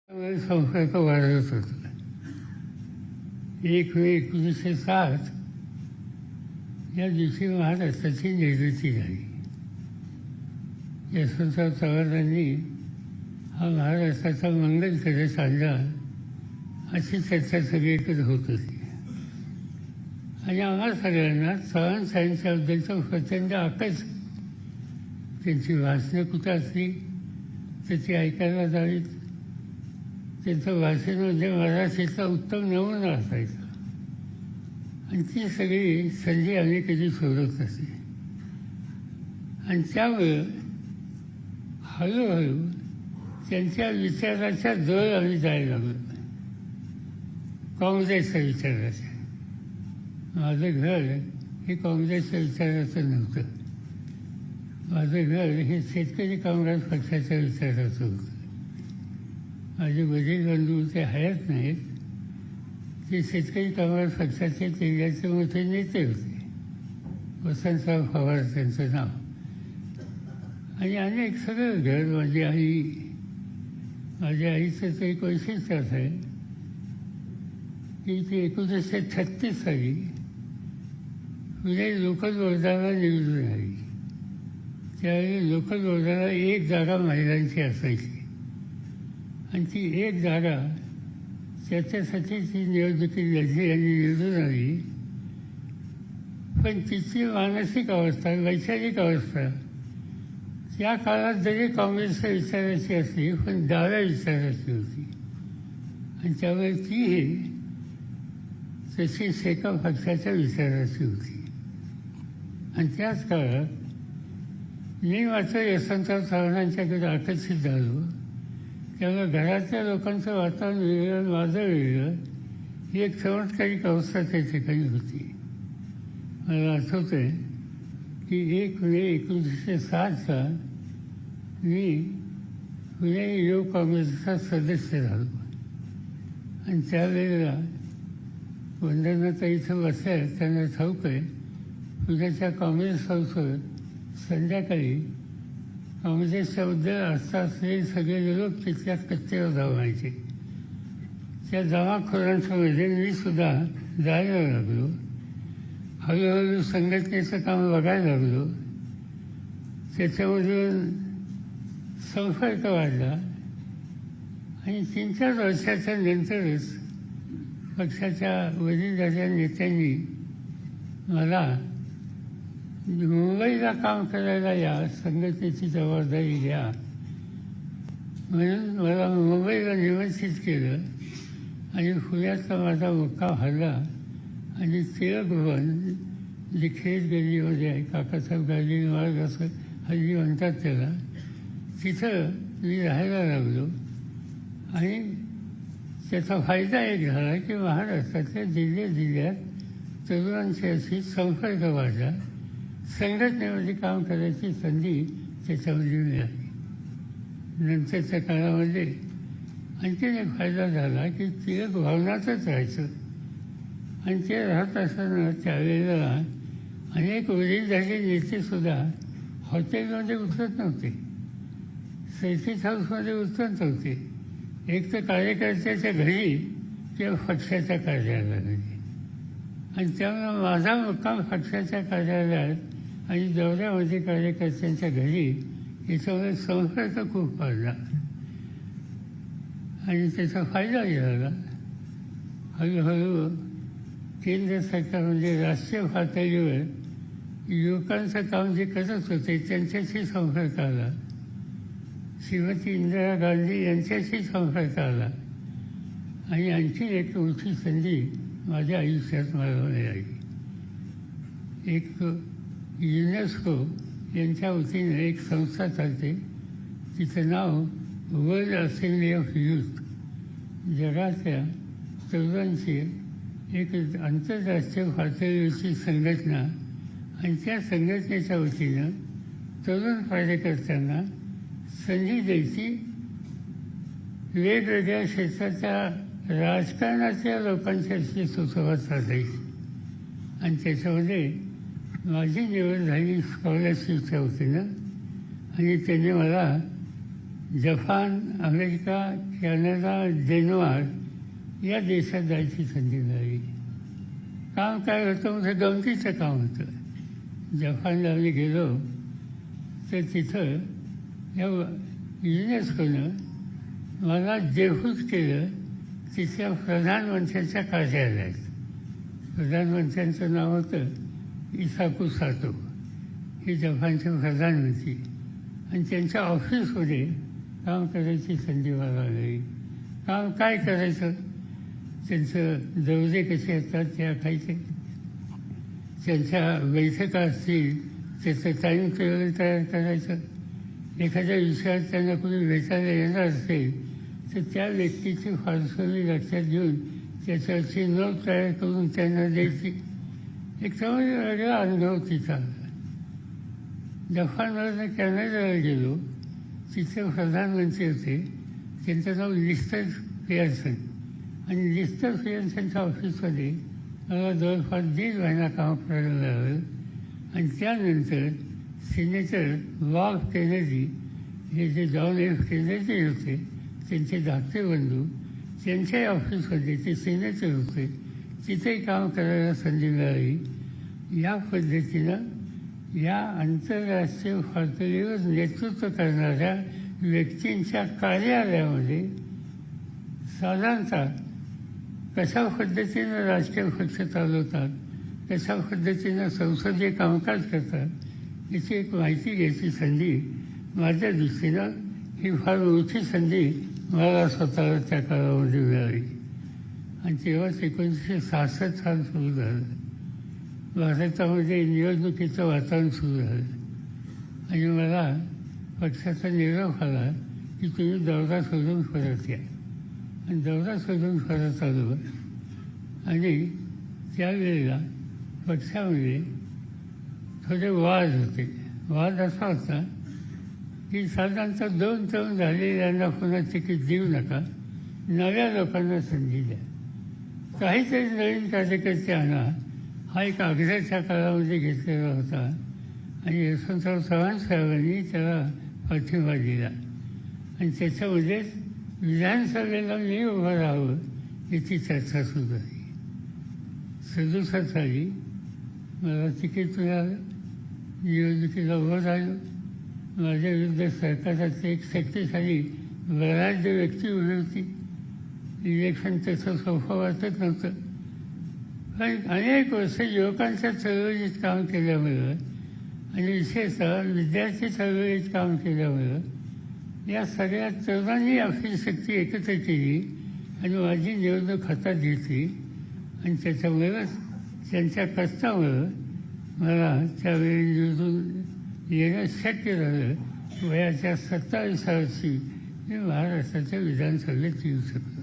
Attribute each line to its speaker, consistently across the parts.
Speaker 1: संपर्क वाढत होता. 1 मे 1907 या दिवशी महाराष्ट्राची निर्मिती झाली. यशवंतराव चव्हाणांनी हा महाराष्ट्राचा मंगल कलश आणला अशी चर्चा सगळीकडे होत होती. आणि आम्हा सगळ्यांना चव्हाण साहेबांच्याबद्दलचा प्रचंड आकर्ष. त्यांची भाषणं कुठं असली तर ती ऐकायला जावीत. त्यांचं भाषण म्हणजे मराठीचा उत्तम नमुना असायचा. आणि ती सगळी संधी आम्ही कधी सोडत नसे. आणि त्यामुळं हळूहळू त्यांच्या विचाराच्या जवळ आम्ही जायला लागलो. काँग्रेसच्या विचाराच्या. माझं घर हे काँग्रेसच्या विचाराचं नव्हतं. माझं घर हे शेतकरी काँग्रेस पक्षाच्या विचाराचं होतं. माझे वडील बंधू ते हयात नाहीत. ते शेतकरी काँग्रेस पक्षाचे जिल्ह्याचे मोठे नेते होते. वसंतराव पवार त्यांचं नाव. आणि अनेक सगळं घर माझ्या आईचं ते एक वैशिष्ट्य असं आहे की ती 1936 साली पुणे लोकल बोर्डाला निवडून आली. त्यावेळी लोकल बोर्डाला एक जागा महिलांची असायची. आणि ती एक जागा त्याच्यासाठी ती निवडणुकीत लढली आणि निवडून आली. पण तिची मानसिक अवस्था, वैचारिक अवस्था त्या काळात जरी काँग्रेसच्या विचाराची असली पण डाव्या विचाराची होती. आणि त्यामुळे तीही तशी शेका पक्षाच्या विचाराची होती. आणि त्याच काळात मी मात्र यशवंतराव चव्हाणांच्याकडे आकर्षित झालो. त्यामुळे घरातल्या लोकांचं वातावरण वेगळं, माझं वेगळं, ही एक चमत्कारिक अवस्था त्या ठिकाणी होती. मला आठवतं आहे की 1 मे 1907चा मी पुणे युवक काँग्रेसचा सदस्य झालो. आणि त्यावेळेला वंदनाताई इथं बसल्या, त्यांना ठाऊक आहे पुण्याच्या काँग्रेस हाऊसवर संध्याकाळी काँग्रेसच्याबद्दल असता असलेले सगळे लोक तिथल्या कचेवर जमायचे. त्या जमाखोरांच्यामध्ये मी सुद्धा जायला लागलो. हळूहळू संघटनेचं काम बघायला लागलो. त्याच्यामधून संपर्क वाढला. आणि 3-4 वर्षाच्या नंतरच पक्षाच्या वडीलधाऱ्या नेत्यांनी मला मुंबईला काम करायला या, संघटनेची जबाबदारी घ्या म्हणून मला मुंबईला निमंत्रित केलं. आणि पुण्यातला माझा मुक्काम हल्ला. आणि टिळक भवन जे खेड गल्लीमध्ये आहे, काकासाहेब गांधी मार्ग असं हल्ली म्हणतात त्याला, तिथं मी राहायला लागलो. आणि त्याचा फायदा एक झाला की महाराष्ट्रातल्या जिल्ह्यात तरुणांशी अशी संपर्क वाढला. संघटनेमध्ये काम करायची संधी त्याच्यामध्ये मिळाली. नंतरच्या काळामध्ये आणखीन एक फायदा झाला की टिळक भवनातच राहायचं. आणि ते राहत असताना त्यावेळेला अनेक वडीलधारी नेतेसुद्धा हॉटेलमध्ये उतरत नव्हते, सर्किट हाऊसमध्ये उतरत नव्हते. एक तर कार्यकर्त्याच्या घरी किंवा पक्षाच्या कार्यालयामध्ये. आणि त्यामुळे माझा मुक्काम पक्षाच्या कार्यालयात आणि दौऱ्यामध्ये कार्यकर्त्यांच्या घरी याच्यामुळे संपर्क खूप वाढला. आणि त्याचा फायदाही झाला. हळूहळू केंद्र सरकार म्हणजे राष्ट्रीय पातळीवर युवकांचं काम जे करत होते त्यांच्याशी संपर्क आला. श्रीमती इंदिरा गांधी यांच्याशी संपर्क आला. आणि आणखी एक मोठी संधी माझ्या आयुष्यात मला मिळाली. एक युनेस्को यांच्या वतीने एक संस्था चालते, तिचं नाव वर्ल्ड असेंब्ली ऑफ यूथ. जगातल्या तरुणांची एक आंतरराष्ट्रीय पातळीवरची संघटना. आणि त्या संघटनेच्या वतीनं तरुण कार्यकर्त्यांना संधी द्यायची, वेगवेगळ्या क्षेत्राच्या राजकारणाच्या लोकांच्याशी सुसंवाद साधायची. आणि त्याच्यामध्ये माझी निवड झाली स्कॉलरशिपच्या वतीनं. आणि त्यांनी मला जपान, अमेरिका, कॅनडा, डेन्मार्क या देशात जायची संधी मिळाली. काम काय होतं म्हणजे गमतीचं काम होतं. जपानला आम्ही गेलो तर तिथं या युनेस्कोनं मला देहूत केलं तिथल्या प्रधानमंत्र्यांच्या कार्यालयात. प्रधानमंत्र्यांचं नाव होतं इसाकू सातो. हे जपानचे प्रधानमंत्री आणि त्यांच्या ऑफिसमध्ये काम करायची संधी मला मिळाली. काम काय करायचं, त्यांचं दौरे कसे असतात ते आखायचे, त्यांच्या बैठका असतील त्याचं टाईम टेबल तयार करायचं. एखाद्या विषयात त्यांना कोणी भेटायला येणार असेल तर त्या व्यक्तीची फारसवी लक्षात घेऊन त्याच्यावरची नोट तयार करून त्यांना द्यायची. एक चांगला वेगळा अनुभव तिचा. जपानमधून कॅनडाला गेलो, तिथे प्रधानमंत्री होते, त्यांचं नाव लिस्टर पियर्सन. आणि लिस्टर पियर्सनच्या ऑफिसमध्ये मला जवळपास 1.5 महिना काम करायला मिळालं. आणि त्यानंतर सिनेटर बॉब केनेडी हे जे जॉन एफ केनेडी होते त्यांचे धाकटे बंधू, त्यांच्या ऑफिसमध्ये ते सिनेटर होते, तिथेही काम करायला संधी मिळाली. या पद्धतीनं या आंतरराष्ट्रीय पातळीवर नेतृत्व करणाऱ्या व्यक्तींच्या कार्यालयामध्ये साधारणतः कशा पद्धतीनं राजकीय पक्ष चालवतात, कशा पद्धतीनं संसदीय कामकाज करतात याची एक माहिती घ्यायची संधी माझ्या दृष्टीनं ही फार मोठी संधी मला स्वतःला त्या काळामध्ये मिळाली. आणि तेव्हाच 1966 साल सुरू झालं. भारतामध्ये निवडणुकीचं वातावरण सुरू झालं आणि मला पक्षाचा निरोप आला की तुम्ही दौरा सोडून परत या. आणि दौरा सोडून परत आलो. आणि त्यावेळेला पक्षामध्ये थोडे वाद होते. वाद असा होता की साधारणतः 2 टर्म झालेल्यांना पुन्हा तिकीट देऊ नका, नव्या लोकांना संधी द्या, काहीतरी नवीन कार्यकर्ते आणा, हा एक आग्रहाच्या काळामध्ये घेतलेला होता. आणि यशवंतराव चव्हाण साहेबांनी त्याला पाठिंबा दिला. आणि त्याच्यामध्येच विधानसभेला मी उभं राहावं याची चर्चा सुरू झाली. 67 साली मला तिकीट मिळालं, निवडणुकीला उभं राहिलो. माझ्या विरुद्ध सरकाराची एक शक्तिशाली बलाढ्य व्यक्ती उभी होती. इलेक्शन त्याचं सोपं वाटत नव्हतं. पण अनेक वर्ष युवकांच्या चळवळीत काम केल्यामुळं आणि विशेषतः विद्यार्थी चळवळीत काम केल्यामुळं या सगळ्या तरुणांनी आपली शक्ती एकत्र केली आणि माझी निवडणूक हातात घेतली. आणि त्याच्यामुळंच त्यांच्या कष्टामुळं मला त्यावेळी निवडून येणं शक्य झालं. वयाच्या 27व्या वर्षी मी महाराष्ट्राच्या विधानसभेत येऊ शकलो.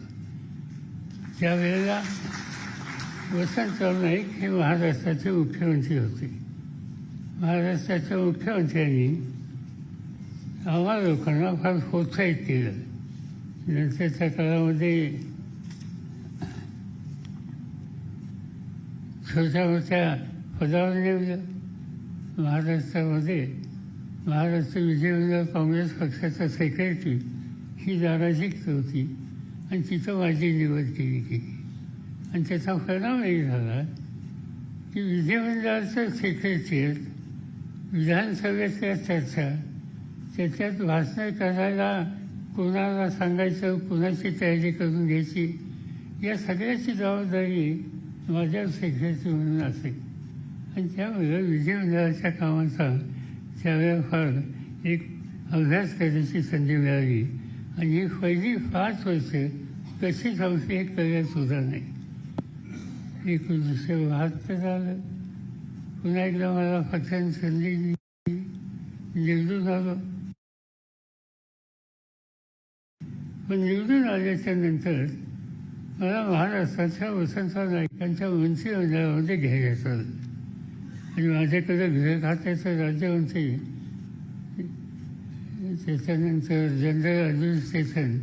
Speaker 1: त्यावेळेला वसंतराव नाईक हे महाराष्ट्राचे मुख्यमंत्री होते. महाराष्ट्राच्या मुख्यमंत्र्यांनी आम्हा लोकांना फार प्रोत्साहित केलं. नंतरच्या काळामध्ये छोट्या मोठ्या पदावर नेमलं. महाराष्ट्रामध्ये महाराष्ट्र विधिमंडळ काँग्रेस पक्षाचा सेक्रेटरी ही जागा रिक्त होती आणि तिथं माझी निवड केली गेली. आणि त्याचा परिणाम हे झाला की विधिमंडळाचं सेक्रेटरिएट, विधानसभेतल्या चर्चा, त्याच्यात भाषणं करायला कोणाला सांगायचं, कुणाची तयारी करून घ्यायची, या सगळ्याची जबाबदारी माझ्या सेक्रेटरी म्हणून असेल. आणि त्यामुळे विधिमंडळाच्या कामाचा त्यावेळेला फार एक अभ्यास करायची संधी मिळाली. आणि ही पहिली 5 वर्ष कशी संपली हे कळत सुद्धा नाही. 1972 आलं. पुन्हा एकदा मला पक्षाने संधी दिली, निवडून आलो. पण निवडून आल्याच्या नंतर मला महाराष्ट्राच्या वसंतराव नाईकांच्या मंत्रिमंडळामध्ये घ्यायचं आलं. आणि माझ्याकडे गृह खात्याचं राज्यमंत्री, त्याच्यानंतर जनरल ॲडमिनिस्ट्रेशन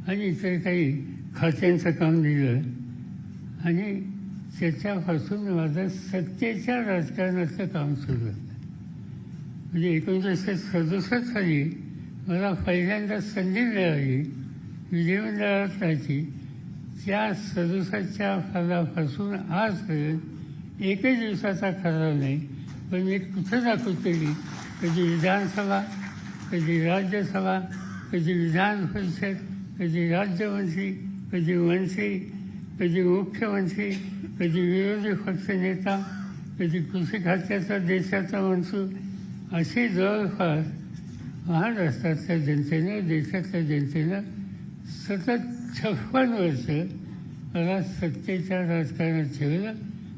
Speaker 1: आणि इतर काही खात्यांचं काम दिलं. आणि त्याच्यापासून माझं सत्तेच्या राजकारणाचं काम सुरू झालं. म्हणजे 1967 साली मला पहिल्यांदा संधी मिळाली विधिमंडळात राहायची. त्या 67च्या फलापासून आजपर्यंत एकही दिवसाचा ठराव नाही. पण मी कुठं दाखवत केली, कधी विधानसभा, कधी राज्यसभा, कधी विधान परिषद, कधी राज्यमंत्री, कधी मंत्री, कधी मुख्यमंत्री, कधी विरोधी पक्षनेता, कधी कृषी खात्याचा देशाचा मंत्री. अशी जवळपास महाराष्ट्रातल्या जनतेनं, देशातल्या जनतेनं सतत 56 वर्ष मला सत्तेच्या राजकारणात ठेवलं.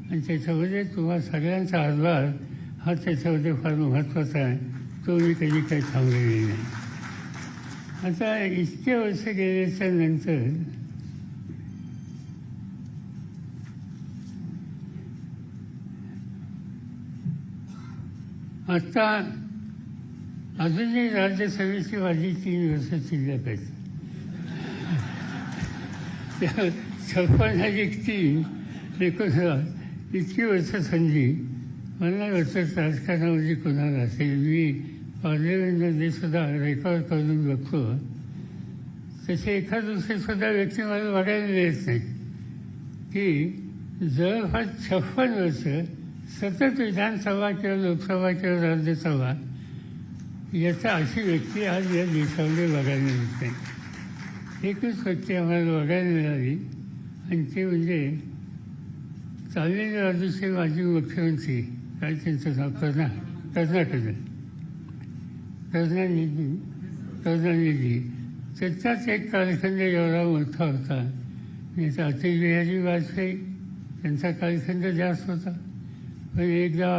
Speaker 1: आणि त्याच्यामध्ये तुम्हा सगळ्यांचा हातभार हा त्याच्यामध्ये फार महत्त्वाचा आहे. तो मी कधी काही थांबलेली नाही. आता इतके वर्ष गेल्याच्या नंतर आता अजूनही राज्यसभेची माझी 3 वर्ष शिल्लक आहेत. 56 19 इतकी वर्ष संधी मला नाही वाटत राजकारणामध्ये कोणाला असेल. मी पार्लमेंटमध्ये सुद्धा रेकॉर्ड करून बघतो, तसे एखाद दुसरीसुद्धा व्यक्ती मला बघायला मिळत नाही की जवळपास 56 वर्ष सतत विधानसभा किंवा लोकसभा किंवा राज्यसभा याचा अशी व्यक्ती आज या देशामध्ये बघायला मिळत नाही. एकच व्यक्ती आम्हाला बघायला मिळाली आणि ते म्हणजे तामिळनाडूचे माजी मुख्यमंत्री, काय त्यांचं नाव, करुणानिधी. त्याचाच एक कालखंड एवढा मोठा होता. अटल बिहारी वाजपेयी त्यांचा कालखंड जास्त होता. पण एकदा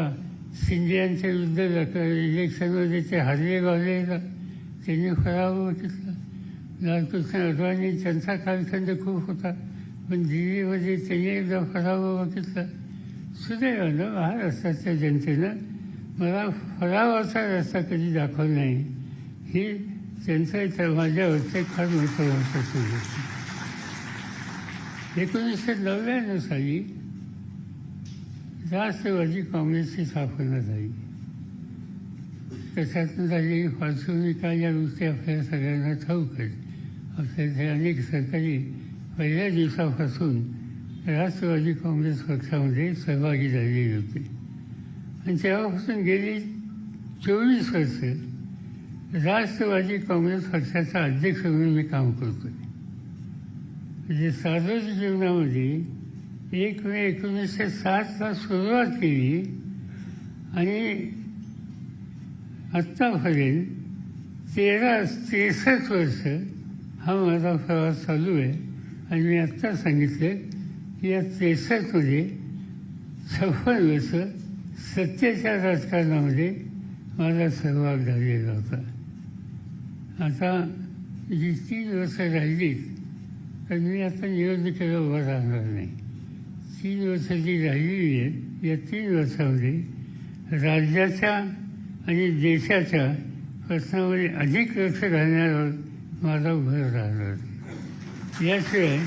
Speaker 1: सिंधियांच्या विरुद्ध इलेक्शनमध्ये ते हरले गावले, त्यांनी पराभव घेतला. लालकृष्ण अडवाणी त्यांचा कालखंड खूप होता, पण दिल्लीमध्ये त्यांनी एकदा पराभव घेतला. सुदैवानं महाराष्ट्राच्या जनतेनं मला पराभवाचा रस्ता कधी दाखवला नाही. ही त्यांचं माझ्यावरचं फार मोठं वर्षाचं गोष्ट. 1999 साली राष्ट्रवादी काँग्रेसची स्थापना झाली. त्याच्यातून झालेली पार्श्वभूमिका या गोष्टी आपल्याला सगळ्यांना ठाऊक आहेत. आपल्याकडे अनेक सरकारी पहिल्या दिवसापासून राष्ट्रवादी काँग्रेस पक्षामध्ये सहभागी झालेली होते. आणि तेव्हापासून गेली 24 वर्ष राष्ट्रवादी काँग्रेस पक्षाचा अध्यक्ष म्हणून मी काम करतो. म्हणजे सार्वजनिक जीवनामध्ये 1 मे 1960ला सुरुवात केली आणि आत्तापर्यंत 63 वर्ष हा माझा प्रवास चालू आहे. आणि मी आत्ता सांगितलं की या 63मध्ये 56 वर्ष सत्तेच्या राजकारणामध्ये माझा सहभाग झालेला होता. आता जी 3 वर्ष राहिली तर मी आता निवडणुकीला उभा राहणार नाही. 3 वर्ष जी राहिलेली आहेत या 3 वर्षामध्ये राज्याच्या आणि देशाच्या प्रश्नामध्ये अधिक लक्ष घालण्यावर माझा भर राहणार. याशिवाय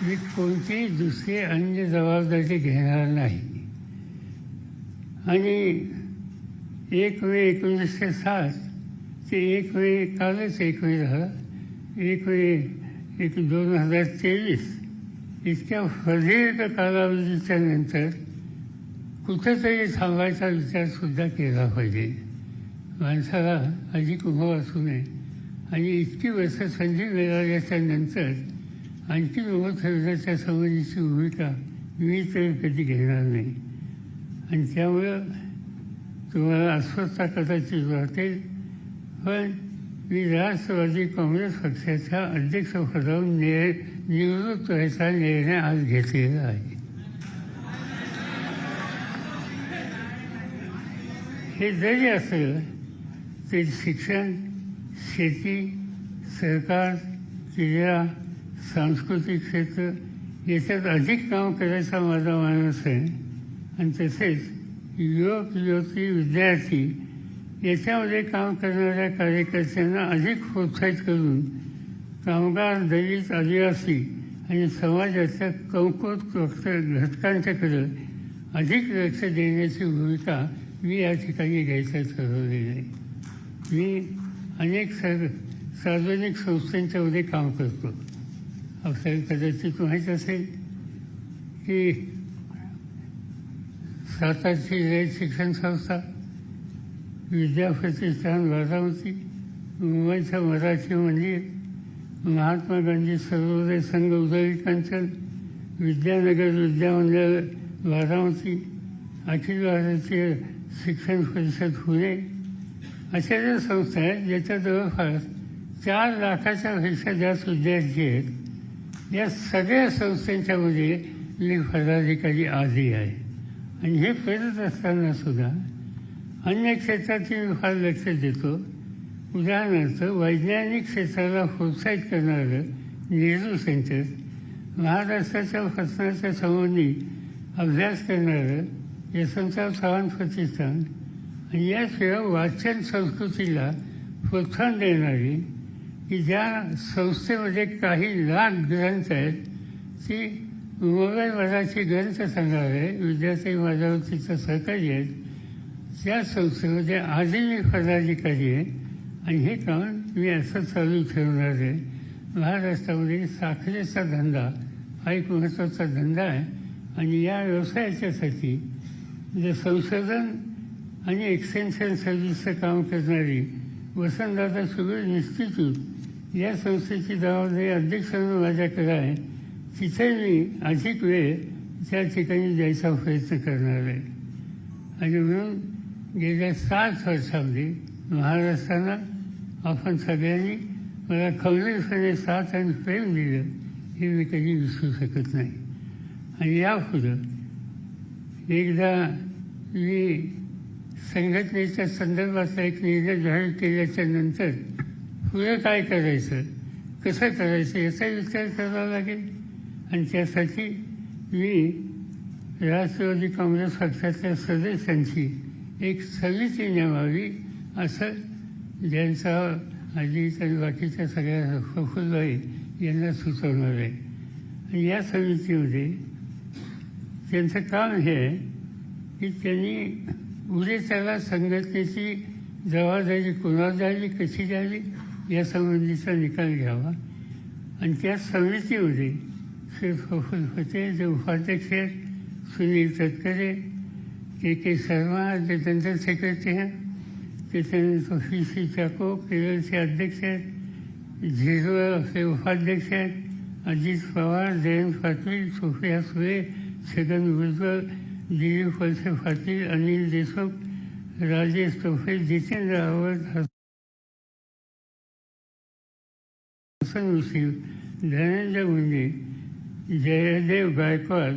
Speaker 1: मी कोणतीही दुसरी अन्य जबाबदारी घेणार नाही. आणि 1 मे 1960 ते 1 मे कालच 1 मे झाला, 1 मे 2023 इतक्या प्रदीर्घ कालावधीच्या नंतर कुठेतरी थांबायचा विचारसुद्धा केला पाहिजे. माणसाला अधिक उभं असू नये. आणि इतकी वर्ष संधी मिळाल्याच्या नंतर आणखी उभं ठेवण्याच्या संबंधीची भूमिका मी तर कधी घेणार नाही. आणि त्यामुळं तुम्हाला अस्वस्थता कदाचित वाटेल, पण मी राष्ट्रवादी काँग्रेस पक्षाच्या अध्यक्षपदावरून निवृत्त व्हायचा निर्णय आज घेतलेला आहे. हे जरी असलं तरी शिक्षण, शेती, सहकार, क्रीडा, सांस्कृतिक क्षेत्र याच्यात अधिक काम करायचा माझा मानस आहे. आणि तसेच युवक, युवती, विद्यार्थी याच्यामध्ये काम करणाऱ्या कार्यकर्त्यांना अधिक प्रोत्साहित करून कामगार, दलित, आदिवासी आणि समाजाच्या कमकुवत घटकांच्याकडं अधिक लक्ष देण्याची भूमिका मी या ठिकाणी घ्यायचं ठरवलेलं आहे. मी अनेक सार्वजनिक संस्थांच्यामध्ये काम करतो. आपल्याला कदाचित माहीत असेल की सातारची रयत शिक्षण संस्था, विद्याप्रतिष्ठान बारामती, मुंबईचं मराठी मंदिर, महात्मा गांधी सर्वोदय संघ उदय कांचन, विद्यानगर विद्यामंडळ बारामती, अखिल भारतीय शिक्षण परिषद पुणे अशा ज्या संस्था आहेत ज्याच्या जवळपास 4 लाखाच्या पेक्षा जास्त विद्यार्थी आहेत, या सगळ्या संस्थांच्यामध्ये मी पदाधिकारी आधी आहे. आणि हे करत असताना सुद्धा अन्य क्षेत्रात मी फार लक्ष देतो. उदाहरणार्थ वैज्ञानिक क्षेत्राला प्रोत्साहित करणारं नेहरू सेंटर, महाराष्ट्राच्या प्रश्नाच्या संबंधी अभ्यास करणारं यशवंतराव चव्हाण प्रतिष्ठान आणि याशिवाय वाचन संस्कृतीला प्रोत्साहन देणारी की ज्या संस्थेमध्ये काही लाख ग्रंथ आहेत ती मोबाईल मराठी ग्रंथ संग्रहालय, विद्यार्थी माझ्यावरतीचं सहकारी आहेत, त्या संस्थेमध्ये आधी मी पदाधिकारी आहे. आणि हे काम मी असं चालू ठेवणार आहे. महाराष्ट्रामध्ये साखरेचा धंदा हा एक महत्त्वाचा धंदा आहे आणि या व्यवसायाच्यासाठी जे संशोधन आणि एक्सटेन्शन सर्व्हिसचं काम करणारी वसंतदादा शुगर इन्स्टिट्यूट या संस्थेची जबाबदारी अध्यक्ष म्हणून माझ्याकडे आहे. तिथे मी अधिक वेळ त्या ठिकाणी द्यायचा प्रयत्न करणार आहे. आणि म्हणून गेल्या 7 वर्षामध्ये महाराष्ट्राला आपण सगळ्यांनी मला खवळीपणे साथ आणि प्रेम दिलं हे मी कधी विसरू शकत नाही. आणि यापुढं एकदा मी संघटनेच्या संदर्भातला एक निर्णय जाहीर केल्याच्या नंतर पुढं काय करायचं, कसं करायचं याचा विचार करावा लागेल. आणि त्यासाठी मी राष्ट्रवादी काँग्रेस पक्षाच्या सदस्यांची एक समिती नेमावी असं ज्यांचा अजित आणि बाकीच्या सगळ्या प्रफुल्लभाई यांना सुचवणार आहे. आणि या समितीमध्ये त्यांचं काम हे आहे की त्यांनी उद्या त्याला संघटनेची जबाबदारी कोणाला द्यावी, कशी द्यावी यासंबंधीचा निकाल घ्यावा. आणि त्या समितीमध्ये श्री प्रफुल्ल पटेल जे उपाध्यक्ष आहेत, सुनील तटकरे, के शर्मा जे जनरल सेक्रेटरी हैं, त्याच्यानंतर PC चाको केरळचे अध्यक्ष आहेत, झिरो उपाध्यक्ष आहेत, अजित पवार, जयंत पाटील, सुप्रिया सुळे, छगन भुजबळ, दिलीप वळसे पाटील, अनिल देशमुख, राजेश टोपे, जितेंद्र आव्हाड, हसन मुश्रीफ, धनंजय मुंडे, जयदेव गायकवाड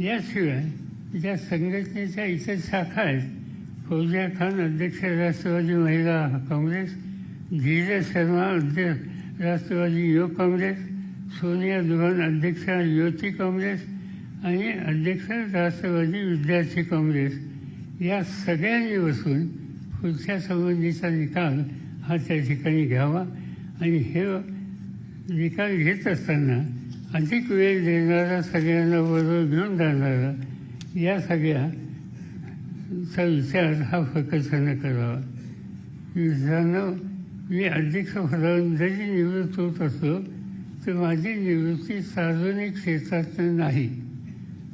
Speaker 1: याशिवाय ज्या संघटनेच्या इतर शाखा आहेत, फौजिया खान अध्यक्ष राष्ट्रवादी महिला काँग्रेस, धीरज शर्मा अध्यक्ष राष्ट्रवादी युवक काँग्रेस, सोनिया दुहान अध्यक्ष युवती काँग्रेस आणि अध्यक्ष राष्ट्रवादी विद्यार्थी काँग्रेस या सगळ्यांनी बसून पुढच्या संबंधीचा निकाल हा त्या ठिकाणी घ्यावा. आणि हे निकाल घेत असताना अधिक वेळ देणारा, सगळ्यांना बरोबर घेऊन जाणारा या सगळ्याचा विचार हा प्रकर्षानं करावा. मित्रांनो, मी अध्यक्षपदावरून जरी निवृत्त होत असलो तर माझी निवृत्ती सार्वजनिक क्षेत्रात नाही.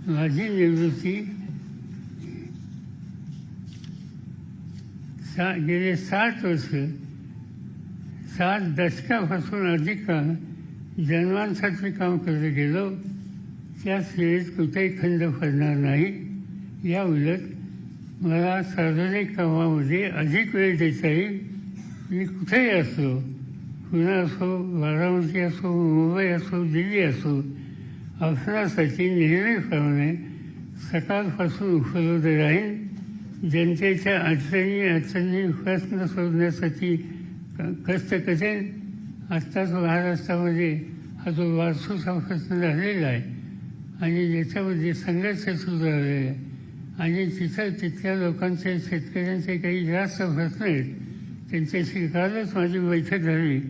Speaker 1: माझी निवृत्ती गेले 7 वर्ष, 7 दशकापासून अधिक काळ जन्मांसाठी काम करत गेलो. त्या वेळेत कुठेही खंड पडणार नाही. या उलट मला सार्वजनिक कामामध्ये अधिक वेळ देता येईल. मी कुठेही असो, पुणे असो, बारामती असो, मुंबई असो, दिल्ली असो, आपणासाठी नेहमीप्रमाणे सकाळपासून उपलब्ध राहीन. जनतेच्या अडचणी प्रश्न सोडण्यासाठी कष्ट करेन. आत्ताच महाराष्ट्रामध्ये हा जो वारसूचा प्रश्न झालेला आहे आणि ज्याच्यामध्ये संघर्ष सुरू झालेला आहे आणि तिथल्या लोकांचे, शेतकऱ्यांचे काही जास्त प्रश्न आहेत, त्यांच्याशी कालच माझी बैठक झाली.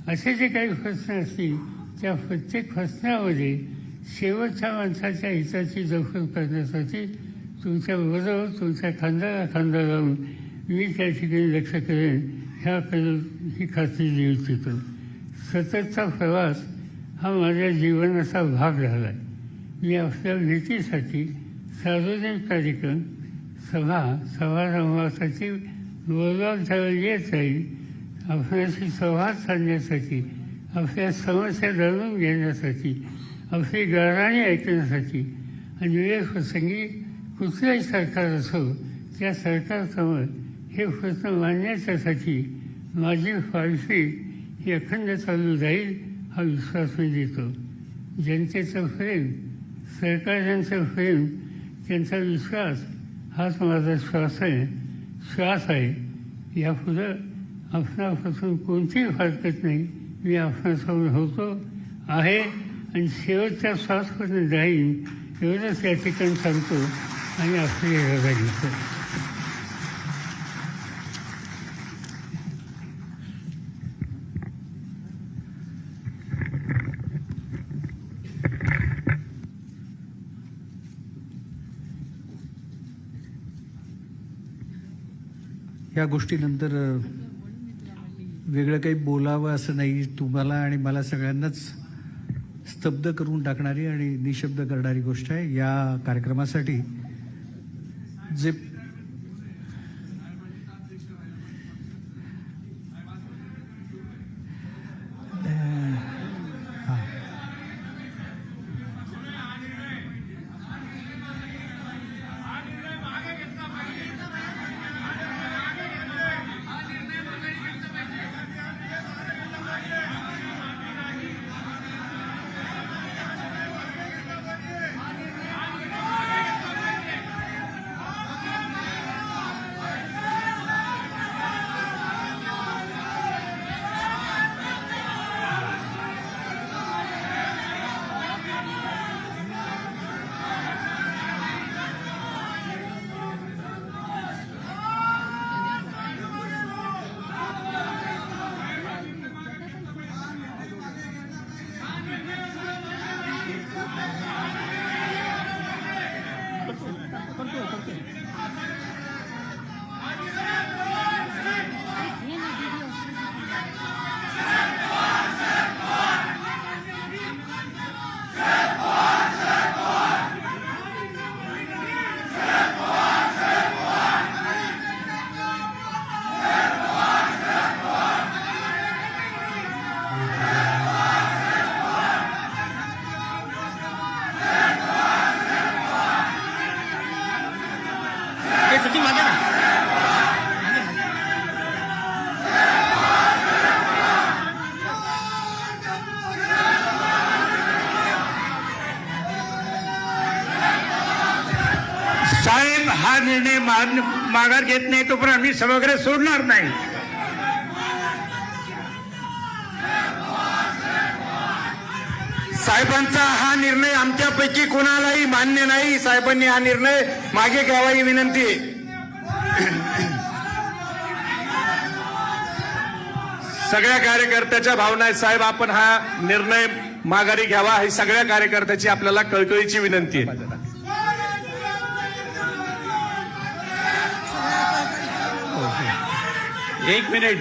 Speaker 1: असे जे काही प्रश्न असतील त्या प्रत्येक प्रश्नामध्ये शेवटच्या माणसाच्या हिताची दखल करण्यासाठी तुमच्याबरोबर, तुमच्या खांद्याला खांदा लावून मी त्या ठिकाणी लक्ष करेन. ह्याकडे ही खात्री देऊ इच्छितो. सततचा प्रवास हा माझ्या जीवनाचा भाग झाला आहे. मी आपल्या भीतीसाठी सार्वजनिक कार्यक्रम समारंभासाठी बोलवून येत राहील. आपल्याशी संवाद साधण्यासाठी, आपल्या समस्या जाणून घेण्यासाठी, आपली गाणी ऐकण्यासाठी आणि वेळप्रसंगी कुठलंही सरकार असो त्या सरकारसमोर हे प्रश्न मांडण्यासाठी माझी पालखी ही अखंड चालू राहील हा विश्वास मी देतो. जनतेचं प्रेम, सरकारच्यांचं प्रेम, त्यांचा विश्वास हाच माझा श्वास आहे. यापुढं आपणापासून कोणतीही हरकत नाही. मी आपणासमोर होतो आहे आणि शेवटच्या श्वासपर्यंत राहीन एवढंच या ठिकाणी सांगतो आणि आपली रजा घेतो.
Speaker 2: या गोष्टीनंतर वेगळं काही बोलावं असं नाही. तुम्हाला आणि मला सगळ्यांनाच स्तब्ध करून टाकणारी आणि निशब्द करणारी गोष्ट आहे. या कार्यक्रमासाठी जे
Speaker 3: साहेब हा निर्णय माघार घेत नाही तोपर्यंत आम्ही सभागृह सोडणार नाही. साहेबांचा हा निर्णय आमच्यापैकी कोणालाही मान्य नाही. साहेबांनी हा निर्णय मागे घ्यावा ही विनंती आहे. सगळ्या कार्यकर्त्याच्या भावना आहेत. साहेब आपण हा निर्णय माघारी घ्यावा ही सगळ्या कार्यकर्त्याची आपल्याला कळकळीची विनंती आहे. एक मिनिट.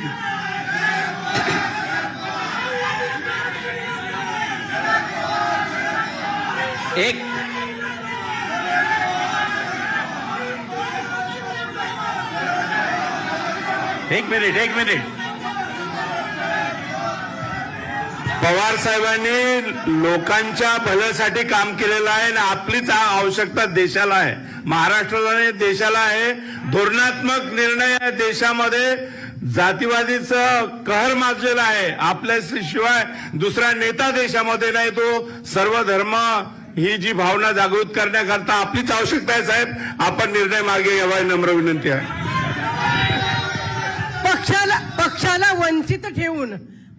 Speaker 3: एक मिनिट. पवार साहेबांनी लोकांच्या भल्यासाठी काम केलेलं आहे आणि आपलीच आवश्यकता देशाला आहे, महाराष्ट्राला देशाला आहे. धोरणात्मक निर्णय देशामध्ये जातीवादीचं कहर माजलेला आहे. आपल्याशिवाय दुसरा नेता देशामध्ये नाही. तो सर्व धर्म ही जी भावना जागृत करण्याकरता आपलीच आवश्यकता आहे. साहेब आपण निर्णय मागे घ्यावा नम्र विनंती आहे.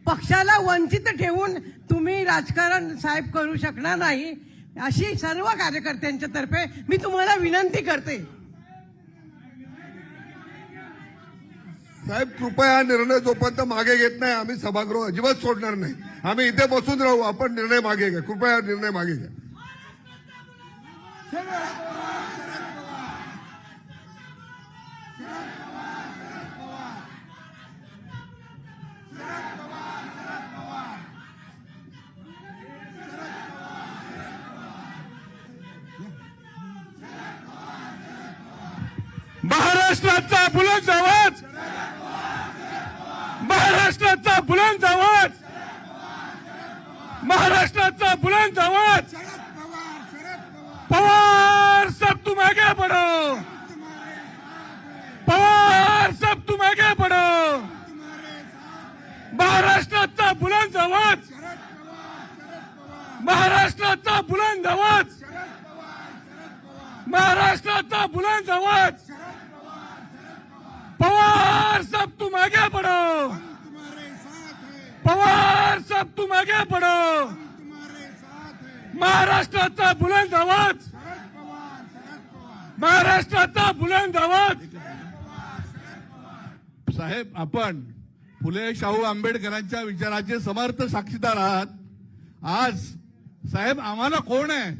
Speaker 4: पक्षाला वंचित ठेवून तुम्ही राजकारण साहेब करू शकणार नाही अशी सर्व कार्यकर्त्यांच्या तर्फे मी तुम्हाला विनंती करते.
Speaker 5: साहेब कृपया हा निर्णय जोपर्यंत मागे घेत नाही आम्ही सभागृह अजिबात सोडणार नाही. आम्ही इथे बसून राहू. आपण निर्णय मागे घ्या. कृपया निर्णय मागे घ्या.
Speaker 3: महाराष्ट्राचा बुलंद आवाज, महाराष्ट्राचा बुलंद आवाज. पवार सब तुम आगे बढ़ो, पवार सब तुम आगे बढ़ो. महाराष्ट्राचा बुलंद आवाज, महाराष्ट्राचा बुलंद आवाज, महाराष्ट्राचा बुलंद आवाज. पवार सब तुम आगे बढ़ो, पवार सब तुम आगे बढ़ो. महाराष्ट्राचा बुलंद आवाज, महाराष्ट्राचा बुलंद आवाज.
Speaker 6: साहेब, आपण फुले शाहू आंबेडकरांच्या विचाराचे समर्थ साक्षीदार आहात. आज साहेब आम्हाला कोण आहे?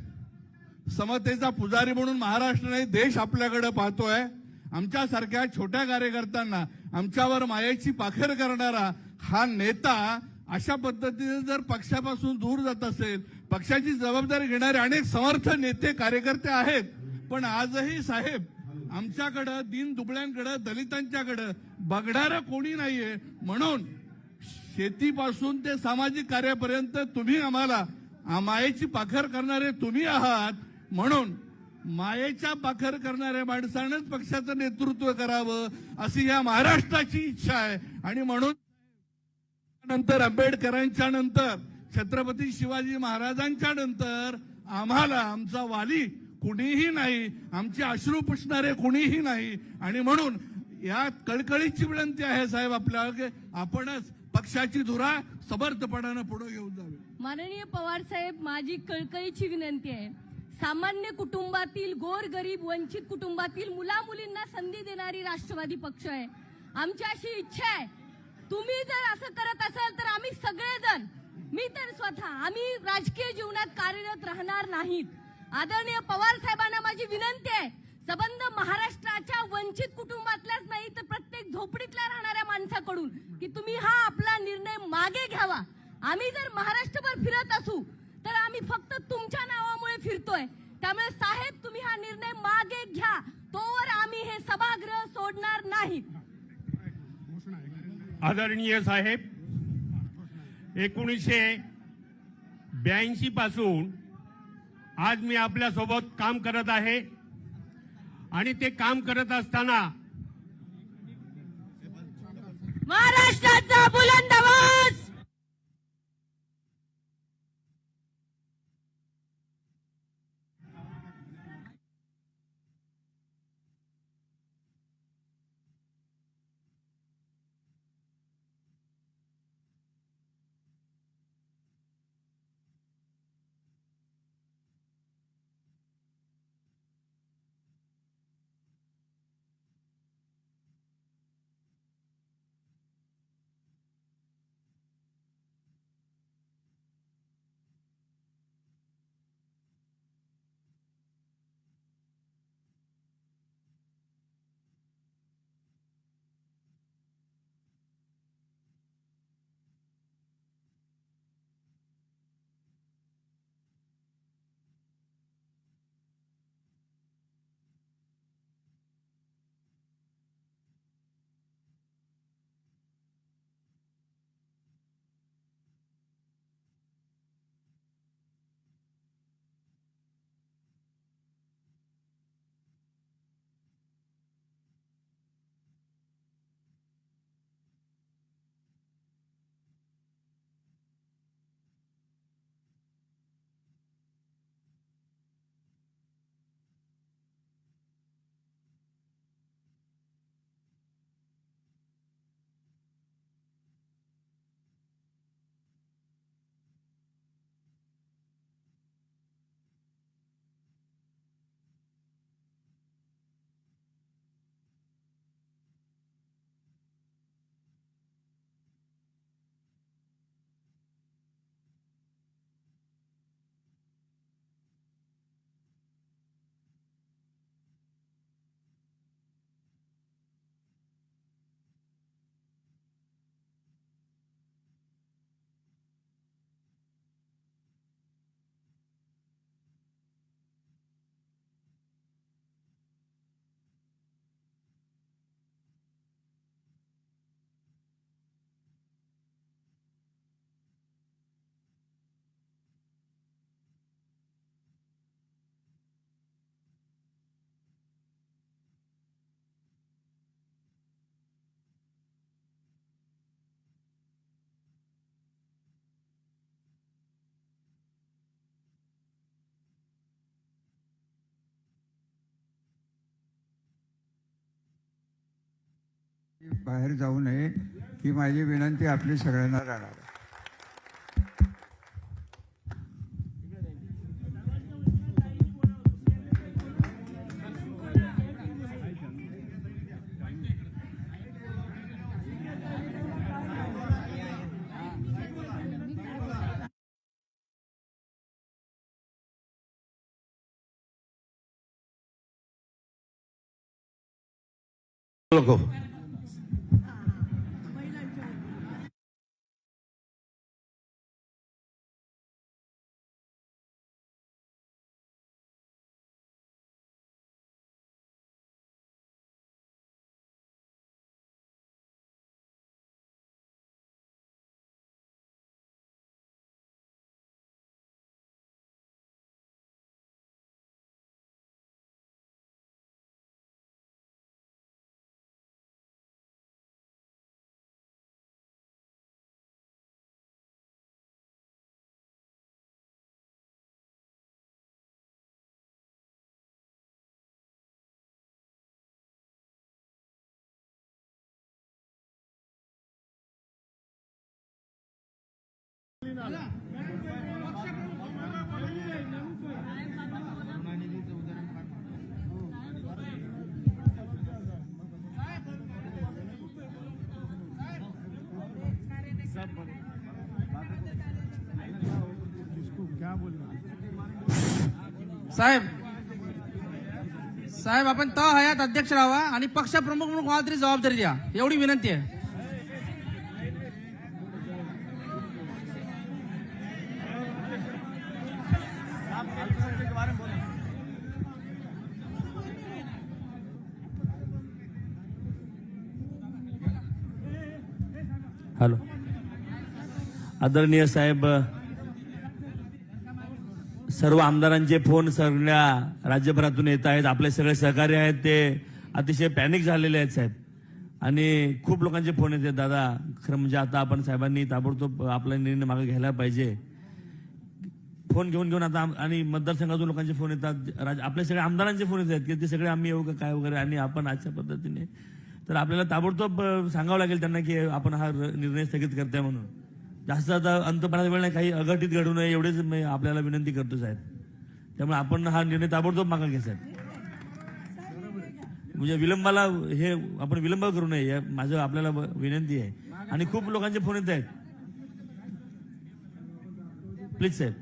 Speaker 6: समतेचा पुजारी म्हणून महाराष्ट्र नाही देश आपल्याकडे पाहतोय. आमच्यासारख्या छोट्या कार्यकर्त्यांना आमच्यावर मायेची पाखर करणारा हा नेता अशा पद्धतीने जर पक्षापासून दूर जात असेल, पक्षाची जबाबदारी घेणारे अनेक समर्थ नेते कार्यकर्ते आहेत, पण आजही साहेब आमच्याकडं दीन दुबळ्यांकडं दलितांच्याकडं बघणारं कोणी नाहीये. म्हणून शेतीपासून ते सामाजिक कार्यापर्यंत तुम्ही आम्हाला मायेची पाखर करणारे तुम्ही आहात. म्हणून मायेच्या पाखर करणाऱ्या माणसानंच पक्षाचं नेतृत्व करावं अशी या महाराष्ट्राची इच्छा आहे. आणि म्हणून नंतर आंबेडकरांच्या नंतर छत्रपती शिवाजी महाराजांच्या नंतर आम्हाला आमचा वाली कुणीही नाही, आमचे अश्रू पुसणारे कुणीही नाही. आणि म्हणून या कळकळीची विनंती आहे साहेब आपल्याला की आपणच पक्षाची धुरा समर्थपणानं पुढे घेऊन जावी.
Speaker 7: माननीय पवार साहेब, माझी कळकळीची विनंती आहे. सामान्य कुटुंबातील गोरगरीब वंचित कुटुंबातील मुला मुलींना संधी देणारी राष्ट्रवादी पक्ष आहे. आमची अशी इच्छा आहे, तुम्ही जर असं करत असाल तर आम्ही सगळेजण, मी तर स्वतः, आम्ही राजकीय जीवनात कार्यरत राहणार नाहीत. आदरणीय पवार साहेबांना माझी विनंती आहे, संबंध महाराष्ट्राच्या वंचित कुटुंबातल्याच नाही तर प्रत्येक झोपडीतल्या राहणाऱ्या माणसाकडून की तुम्ही हा आपला निर्णय मागे घ्यावा. आम्ही जर महाराष्ट्रभर फिरत असू तर आम्ही फक्त तुमच्या नावामुळे फिरतोय. त्यामुळे साहेब, तुम्ही हा निर्णय मागे घ्या, तोवर आम्ही हे सभागृह सोडणार नाही.
Speaker 8: आदरणीय साहेब, 1982 पासून आज मी आपल्या सोबत काम करत आहे आणि ते काम करत असताना
Speaker 7: महाराष्ट्राचा बुलंद आवाज,
Speaker 9: बाहेर जाऊ नये ही माझी विनंती आपली सगळ्यांना राहणार आहे.
Speaker 3: लोक
Speaker 10: साहेब आपण हयात अध्यक्ष राहा आणि पक्ष प्रमुख म्हणून कोणाला तरी जबाबदारी द्या, एवढी विनंती आहे.
Speaker 11: हॅलो आदरणीय साहेब, सर्व आमदारांचे फोन सगळ्या राज्यभरातून येत आहेत. आपले सगळे सहकारी आहेत ते अतिशय पॅनिक झालेले आहेत साहेब, आणि खूप लोकांचे फोन येतात. दादा खरं म्हणजे आता आपण साहेबांनी ताबडतोब आपला निर्णय मागे घ्यायला पाहिजे. फोन घेऊन आता आणि मतदारसंघातून लोकांचे फोन येतात, आपल्या सगळ्या आमदारांचे फोन येत आहेत की ते सगळे आम्ही येऊ का काय वगैरे, आणि आपण आजच्या पद्धतीने तर आपल्याला ताबडतोब सांगावं लागेल त्यांना की आपण हा निर्णय स्थगित करताय म्हणून. जास्त आता अंतपणाचा वेळ नाही, काही अघटित घडू नये एवढेच मी आपल्याला विनंती करतो साहेब. त्यामुळे आपण हा निर्णय ताबडतोब मागा घ्या साहेब. म्हणजे विलंबाला हे आपण विलंब करू नये, माझं आपल्याला विनंती आहे. आणि खूप लोकांचे फोन येत आहेत, प्लीज साहेब.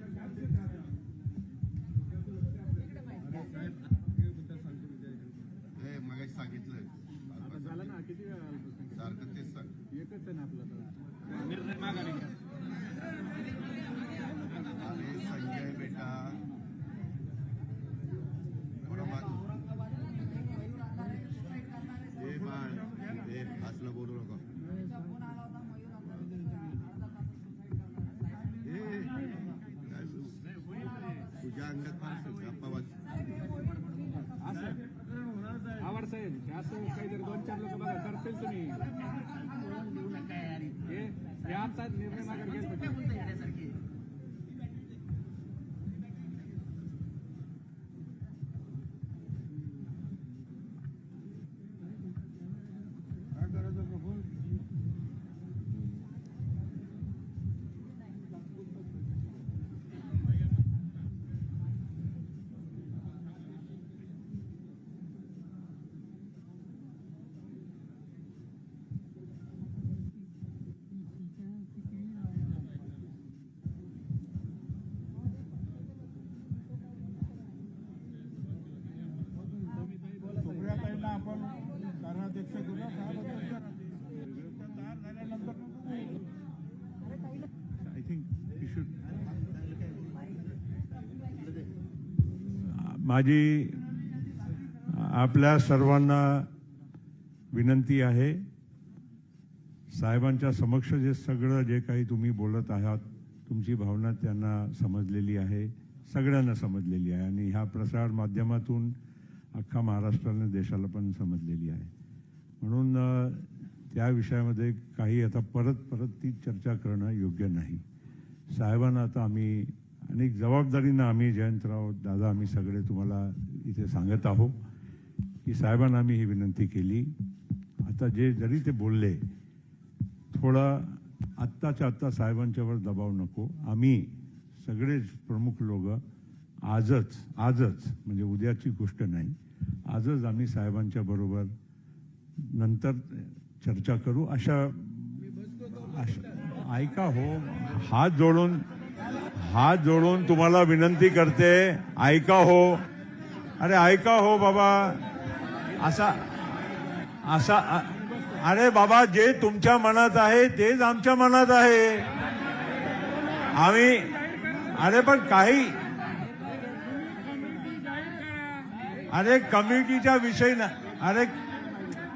Speaker 10: आवाड साहेब असं काहीतरी 2-4 लोक बघा करतील तुम्ही आमचा निर्णय मागे घ्यायचा.
Speaker 12: माझी आपल्या सर्वांना विनंती आहे, साहेबांच्या समक्ष जे काही तुम्ही बोलत आहात, तुमची भावना त्यांना समजलेली आहे, सगळ्यांना समजलेली आहे, आणि ह्या प्रसार माध्यमातून अख्खा महाराष्ट्राने देशाला पण समजलेली आहे. म्हणून त्या विषयामध्ये काही आता परत ती चर्चा करणं योग्य नाही. साहेबांना आता आम्ही अनेक जबाबदारीनं आम्ही जयंतराव दादा आम्ही सगळे तुम्हाला इथे सांगत आहोत की साहेबांना आम्ही ही विनंती केली आता जे जरी ते बोलले, थोडा आत्ताच्या आत्ता साहेबांच्यावर दबाव नको. आम्ही सगळे प्रमुख लोक आजच म्हणजे उद्याची गोष्ट नाही, आजच आम्ही साहेबांच्या बरोबर नंतर चर्चा करू. अशा ऐका हो, हात जोडून तुम्हाला विनंती करते, ऐका हो. अरे ऐका हो बाबा. असा अरे बाबा, जे तुमच्या मनात आहे तेच आमच्या मनात आहे. आम्ही अरे पण काही अरे कमिटीचा विषय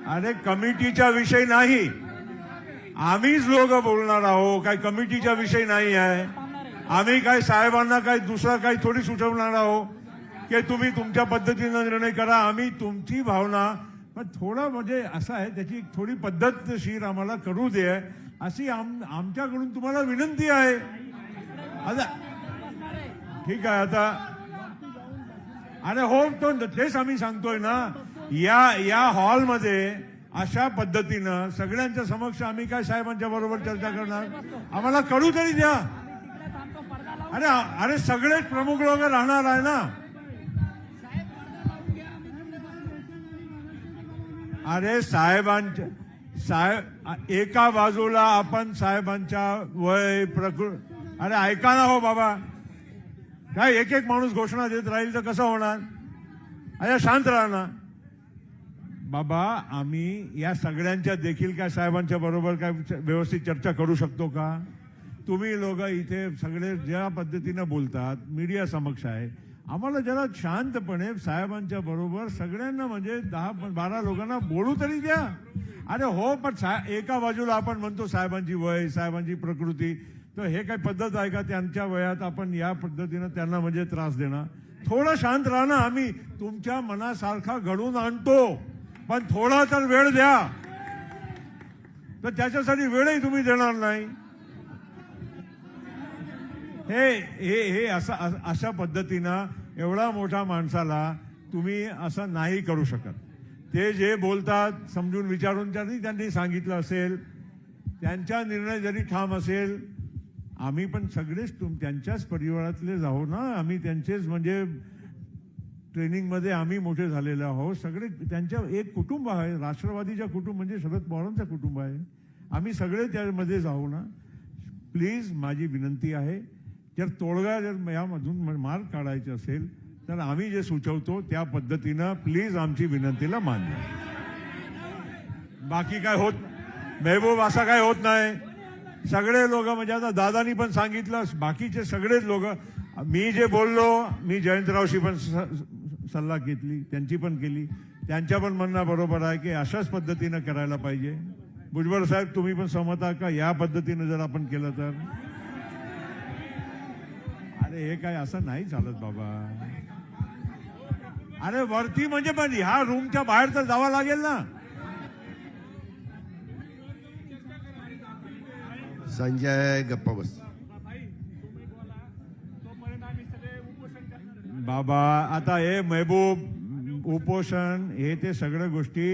Speaker 12: अरे कमिटीचा विषय नाही. आम्हीच लोक बोलणार आहोत, काही कमिटीचा विषय नाही आहे. आम्ही काय साहेबांना काही दुसरा काही थोडी सुचवणार आहोत की तुम्ही तुमच्या पद्धतीनं निर्णय करा. आम्ही तुमची भावना, पण थोडं म्हणजे असं आहे, त्याची थोडी पद्धतशीर आम्हाला करू दे, अशी आमच्याकडून तुम्हाला विनंती आहे. आता ठीक आहे. आता अरे हो, तो तेच आम्ही सांगतोय ना, या हॉलमध्ये अशा पद्धतीनं सगळ्यांच्या समक्ष आम्ही काय साहेबांच्या बरोबर चर्चा करणार, आम्हाला कळू तरी द्या. अरे सगळेच प्रमुख लोक राहणार आहे ना. अरे साहेब एका बाजूला आपण साहेबांच्या वय प्रकृती, अरे ऐका ना हो बाबा, काय एक माणूस घोषणा देत राहील तर कसं होणार. अरे शांत राहा ना बाबा. आम्ही या सगळ्यांच्या देखील काय साहेबांच्या बरोबर काय व्यवस्थित चर्चा करू शकतो का. तुम्ही लोक इथे सगळे ज्या पद्धतीनं बोलतात, मीडिया समक्ष आहे, आम्हाला जरा शांतपणे साहेबांच्या बरोबर सगळ्यांना म्हणजे 10-12 लोकांना बोलू तरी द्या. अरे हो, पण एका बाजूला आपण म्हणतो साहेबांची वय, साहेबांची प्रकृती, तर हे काय पद्धत आहे का त्यांच्या वयात आपण या पद्धतीनं त्यांना म्हणजे त्रास देणार. थोडं शांत राहा ना. आम्ही तुमच्या मनासारखा घडवून आणतो, पण थोडा तर वेळ द्या. तर त्याच्यासाठी वेळही तुम्ही देणार नाही. हे अशा पद्धतीनं एवढा मोठा माणसाला तुम्ही असं नाही करू शकत. ते जे बोलतात समजून विचारून त्यांनी सांगितलं असेल, त्यांचा निर्णय जरी ठाम असेल, आम्ही पण सगळेच त्यांच्याच परिवारातले आहो ना. आम्ही त्यांचेच म्हणजे ट्रेनिंगमध्ये आम्ही मोठे झालेले आहोत. सगळे त्यांच्या एक कुटुंब आहे, राष्ट्रवादीचं कुटुंब म्हणजे शरद पवारांचं कुटुंब आहे. आम्ही सगळे त्यामध्येच आहो ना. प्लीज माझी विनंती आहे, जर तोडगा जर यामधून मार्ग काढायचे असेल तर आम्ही जे सुचवतो त्या पद्धतीनं प्लीज आमची विनंतीला मान द्या. बाकी काय होत महबूब, असा काय होत नाही. सगळे लोक म्हणजे आता दादानी पण सांगितलं, बाकीचे सगळेच लोक, मी जे बोललो, मी जयंतरावशी पण सल्ला घेतली, त्यांची पण केली, त्यांच्या पण म्हणणं बरोबर आहे की अशाच पद्धतीनं करायला पाहिजे. भुजबळ साहेब, तुम्ही पण सहमत आहात का या पद्धतीनं जर आपण केलं तर. अरे हे काय असं नाही चालत बाबा. अरे वरती म्हणजे पण ह्या रूमच्या बाहेर तर जावं लागेल ना.
Speaker 5: संजय गप्पा बस
Speaker 12: बाबा. आता हे महबूब, उपोषण, हे ते सगळ्या गोष्टी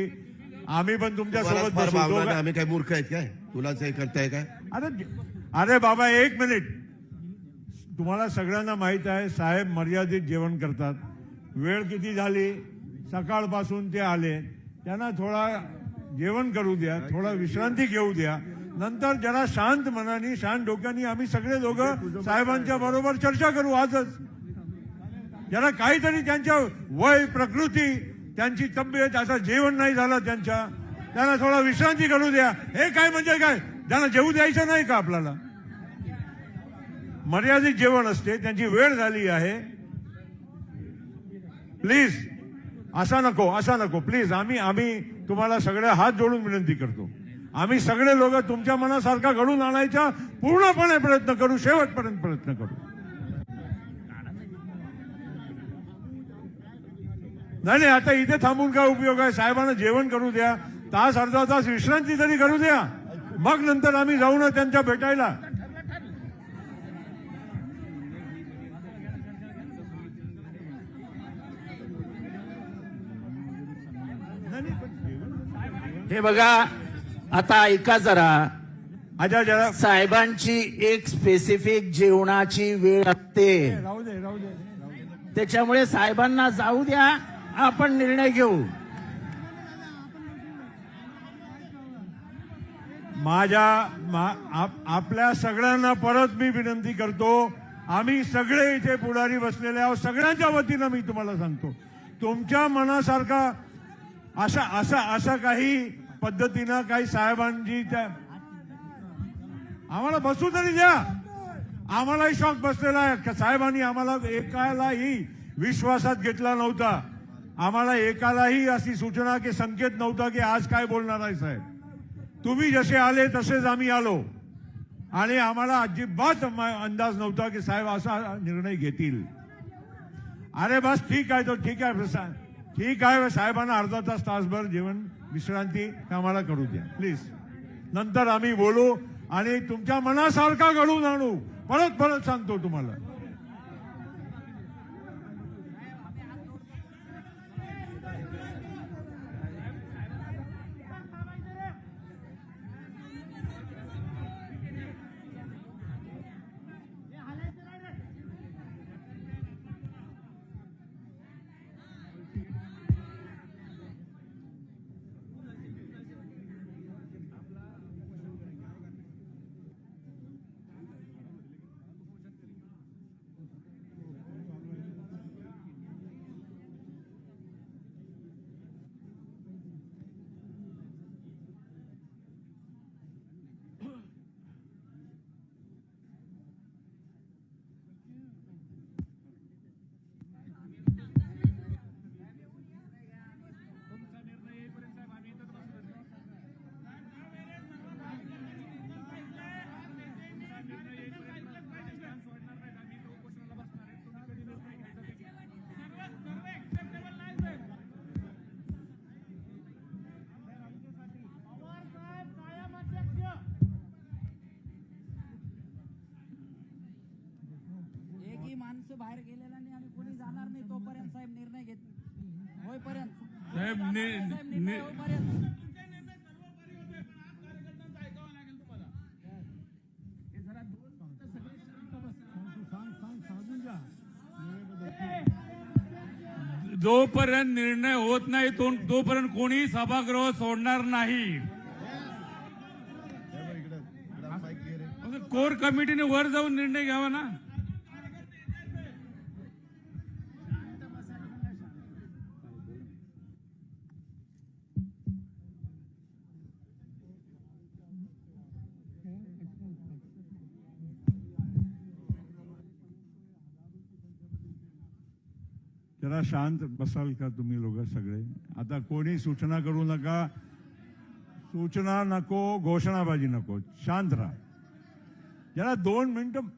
Speaker 12: आम्ही पण तुमच्या सोबत बसवतो.
Speaker 5: आम्ही काय मूर्ख आहेत काय, तुलाच हे करताय काय.
Speaker 12: अरे बाबा एक मिनिट. तुम्हाला सगळ्यांना माहित आहे साहेब मर्यादित जेवण करतात. वेळ किती झाली, सकाळपासून ते आले, त्यांना थोडा जेवण करू द्या, थोडा विश्रांती घेऊ द्या. नंतर जरा शांत मनाने, शांत डोक्याने आम्ही सगळे लोक साहेबांच्या बरोबर चर्चा करू. आजच जरा काहीतरी त्यांच्या वय, प्रकृती, त्यांची तब्येत, असं जेवण नाही झालं त्यांना थोडा विश्रांती करू द्या. हे काय म्हणजे काय, त्यांना जेवू द्यायचं नाही का आपल्याला. मर्यादित जेवण असते, त्यांची वेळ झाली आहे. प्लीज असा नको प्लीज. आम्ही तुम्हाला सगळे हात जोडून विनंती करतो. आम्ही सगळे लोक तुमच्या मनासारखा घडून आणायचा पूर्णपणे प्रयत्न करू, शेवटपर्यंत प्रयत्न करू. नाही आता इथे थांबून काय उपयोग आहे. साहेबांना जेवण करू द्या, तास अर्धा तास विश्रांती तरी करू द्या, मग नंतर आम्ही जाऊ ना त्यांच्या भेटायला. नाही
Speaker 3: हे बघा, आता ऐका जरा.
Speaker 12: अच्छा जरा
Speaker 3: साहेबांची एक स्पेसिफिक जेवणाची वेळ असते,
Speaker 12: राहू दे.
Speaker 3: त्याच्यामुळे साहेबांना जाऊ द्या, आपण निर्णय घेऊ.
Speaker 12: आपल्या सगळ्यांना परत मी विनंती करतो, आम्ही सगळे इथे पुढारी बसलेले आहोत, सगळ्यांच्या वतीनं मी तुम्हाला सांगतो, तुमच्या मनासारखा असा काही पद्धतीनं काही साहेबांची आम्हाला बसू तरी द्या. आम्हालाही शॉक बसलेला आहे. साहेबांनी आम्हाला एकालाही विश्वासात घेतला नव्हता. आम्हाला एकालाही अशी सूचना की संकेत नव्हता की आज काय बोलणार आहे साहेब. तुम्ही जसे आले तसेच आम्ही आलो आणि आम्हाला अजिबात अंदाज नव्हता की साहेब असा निर्णय घेतील. अरे बस ठीक आहे, तो ठीक आहे साहेबांना अर्धा तासभर जेवण विश्रांती आम्हाला करू द्या प्लीज. नंतर आम्ही बोलू आणि तुमच्या मनासारखा घडवून आणू. परत सांगतो तुम्हाला.
Speaker 10: माणसं बाहेर गेलेला नाही आणि कोणी जाणार नाही तोपर्यंत साहेब निर्णय घेत होईपर्यंत
Speaker 6: साहेब जोपर्यंत निर्णय होत नाही तोपर्यंत कोणी सभागृह सोडणार नाही. कोर कमिटीने वर जाऊन निर्णय घ्यावा ना.
Speaker 12: जरा शांत बसाल का तुम्ही लोक सगळे. आता कोणी सूचना करू नका. सूचना नको, घोषणाबाजी नको. शांत राहा. जरा 2 मिनिटं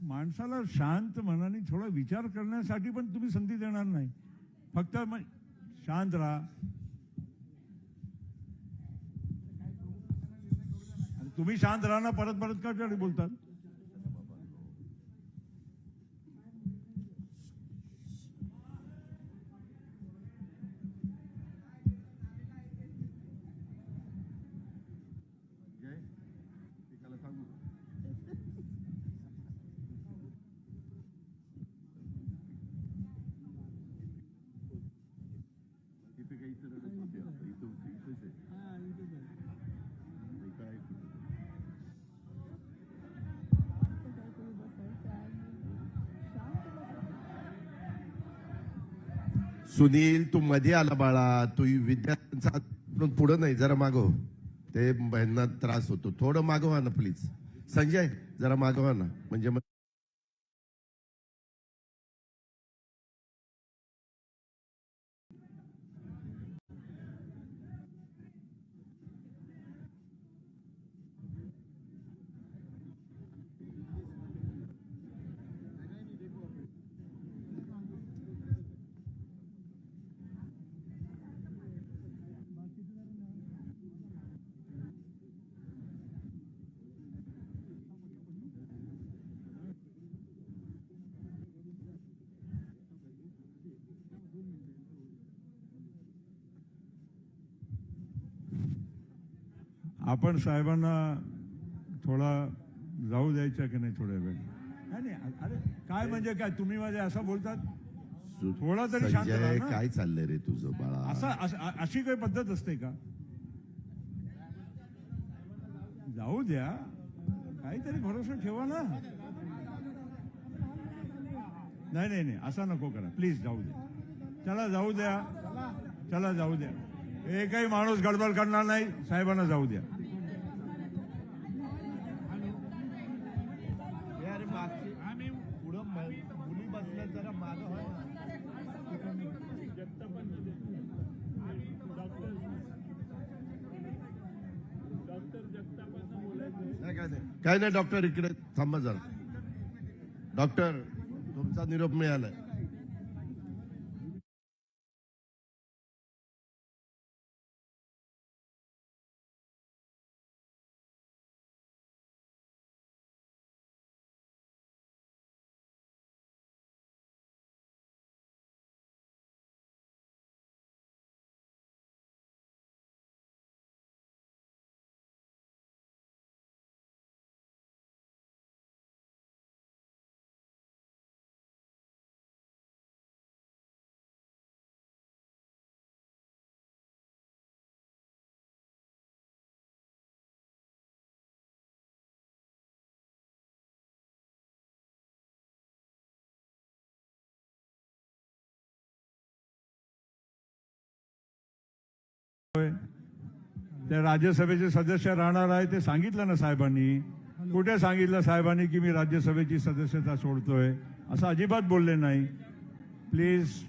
Speaker 12: माणसाला शांत मनाने थोडा विचार करण्यासाठी पण तुम्ही संधी देणार नाही. फक्त शांत राहा. तुम्ही शांत राहा ना. परत का बोलतात.
Speaker 5: सुनील, तू मध्ये आला बाळा. तू विद्यार्थ्यांचा पुढे नाही, जरा मागव. ते बहिणींना त्रास होतो. थोडं मागवा ना प्लीज. संजय जरा मागवा ना. म्हणजे
Speaker 12: आपण साहेबांना थोडा जाऊ द्यायचा की नाही थोड्या वेळ? नाही अरे काय म्हणजे काय तुम्ही माझे असं बोलतात? थोडा तरी शांत राहा
Speaker 5: संजय,
Speaker 12: ना.
Speaker 5: काय चाललंय रे तुझं बाळा?
Speaker 12: अशी काही पद्धत असते का? जाऊ द्या, काहीतरी भरोसा ठेवा ना. नाही असा नको करा प्लीज. जाऊ द्या, चला जाऊ द्या, चला जाऊ द्या. एकही माणूस गडबड करणार नाही. साहेबांना जाऊ द्या.
Speaker 5: मुली बसल्या जरा मागं व्हा. काय नाही डॉक्टर, इकडे थांबा जरा. डॉक्टर, तुमचा निरोप मिळालाय.
Speaker 12: ते राज्यसभेचे सदस्य राहणार आहे ते सांगितलं ना साहेबांनी. कुठे सांगितलं साहेबांनी की मी राज्यसभेची सदस्यता सोडतोय? असं अजिबात बोलले नाही. प्लीज.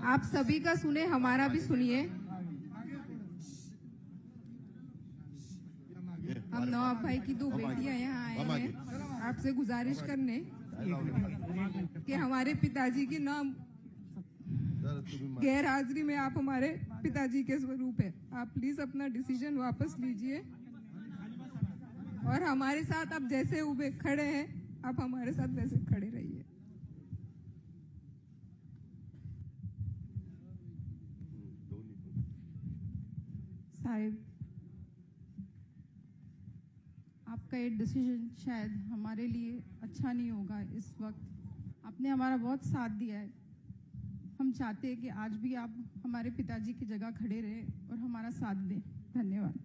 Speaker 13: आप सभी का सुने, हमारा भी सुनिए. हम नवाब भाई की 2 बेटियां यहाँ आए हैं आपसे गुजारिश करने कि हमारे पिताजी की नाम गैर हाजिरी में आप हमारे पिताजी के स्वरूप है. आप प्लीज अपना डिसीजन वापस लीजिए और हमारे साथ आप जैसे उबे खड़े हैं आप हमारे साथ वैसे खड़े रहिए. साहिब, आपका ये डिसीजन शायद हमारे लिए अच्छा नहीं होगा. इस वक्त आपने हमारा बहुत साथ दिया है. हम चाहते हैं कि आज भी आप हमारे पिताजी की जगह खड़े रहे और हमारा साथ दें. धन्यवाद.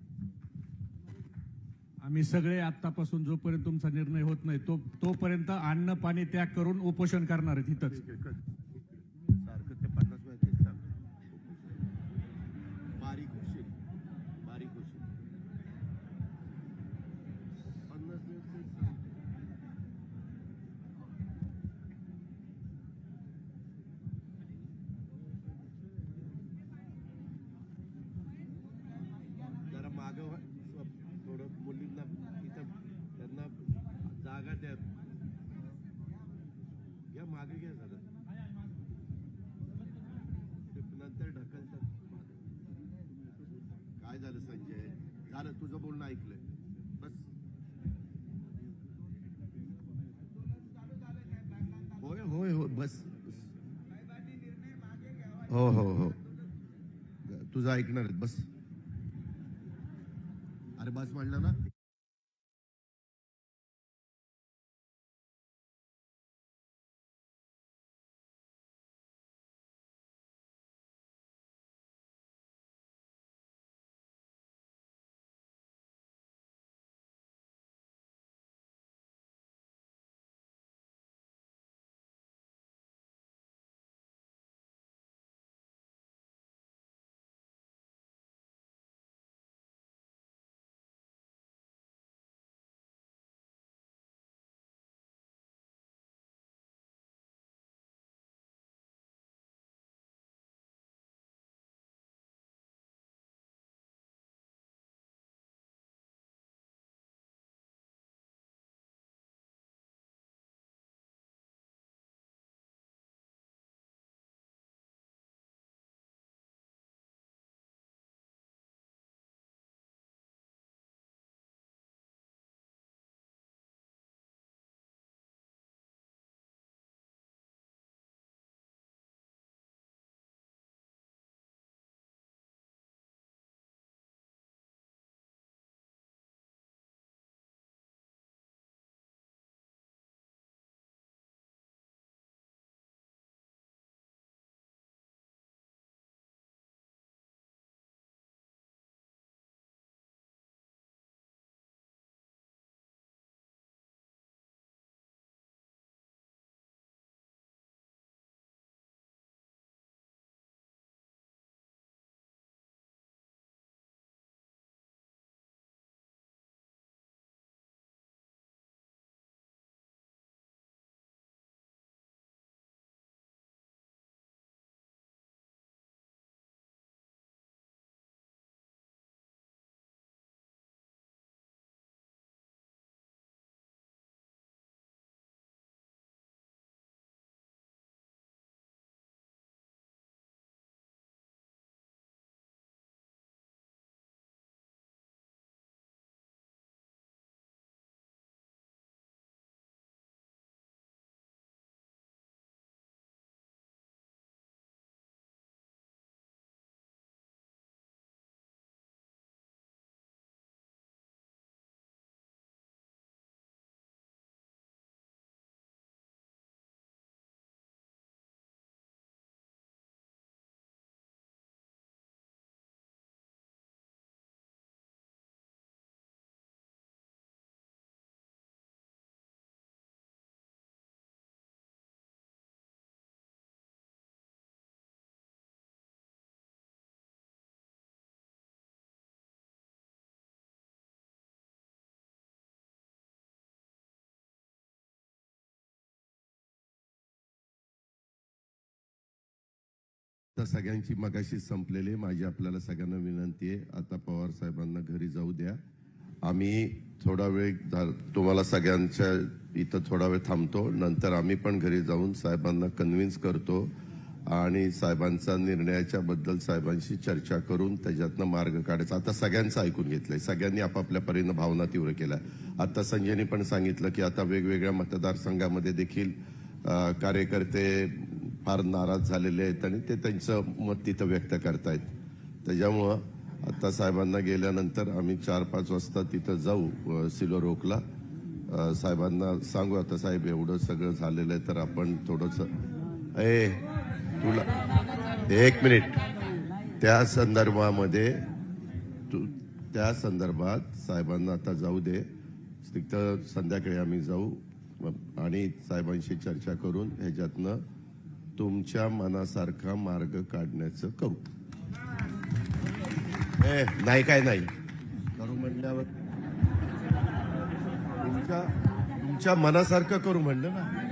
Speaker 8: आम्ही सगळे आतापासून जोपर्यंत तुमचा निर्णय होत नाही तोपर्यंत अन्न पाणी त्याग करून उपोषण करणार आहेत इथंच.
Speaker 5: थोडं मुलींना इथं त्यांना जागा द्या. घ्या मागे घ्या जरा, नंतर ढकलतात. बस. हो हो हो, तुझं ऐकणार आहेत. बस. अरे बस म्हणलं ना. तर सगळ्यांची मगाशी संपलेली माझी आपल्याला सगळ्यांना विनंती आहे, आता पवार साहेबांना घरी जाऊ द्या. आम्ही थोडा वेळ तुम्हाला सगळ्यांच्या इथं थोडा वेळ थांबतो, नंतर आम्ही पण घरी जाऊन साहेबांना कन्व्हिन्स करतो आणि साहेबांचा निर्णयाच्या बद्दल साहेबांशी चर्चा करून त्याच्यातनं मार्ग काढायचा. आता सगळ्यांचं ऐकून घेतलंय, सगळ्यांनी आपापल्या परीनं भावना तीव्र केल्या. आता संजयनी पण सांगितलं की आता वेगवेगळ्या मतदारसंघामध्ये देखील कार्यकर्ते फार नाराज झालेले आहेत आणि ते त्यांचं मत तिथं व्यक्त करतायत. त्याच्यामुळं आता साहेबांना गेल्यानंतर आम्ही 4-5 वाजता तिथं जाऊ सिल्वर ओकला. साहेबांना सांगू आता साहेब एवढं सगळं झालेलं आहे तर आपण थोडंसं तुला 1 मिनिट त्या संदर्भात साहेबांना आता जाऊ दे. तिथं संध्याकाळी आम्ही जाऊ आणि साहेबांशी चर्चा करून ह्याच्यातनं तुमच्या मनासारखा मार्ग काढण्याचं करू. नाही काय नाही करू म्हणल्यावर तुमच्या मनासारखं करू म्हणलं ना.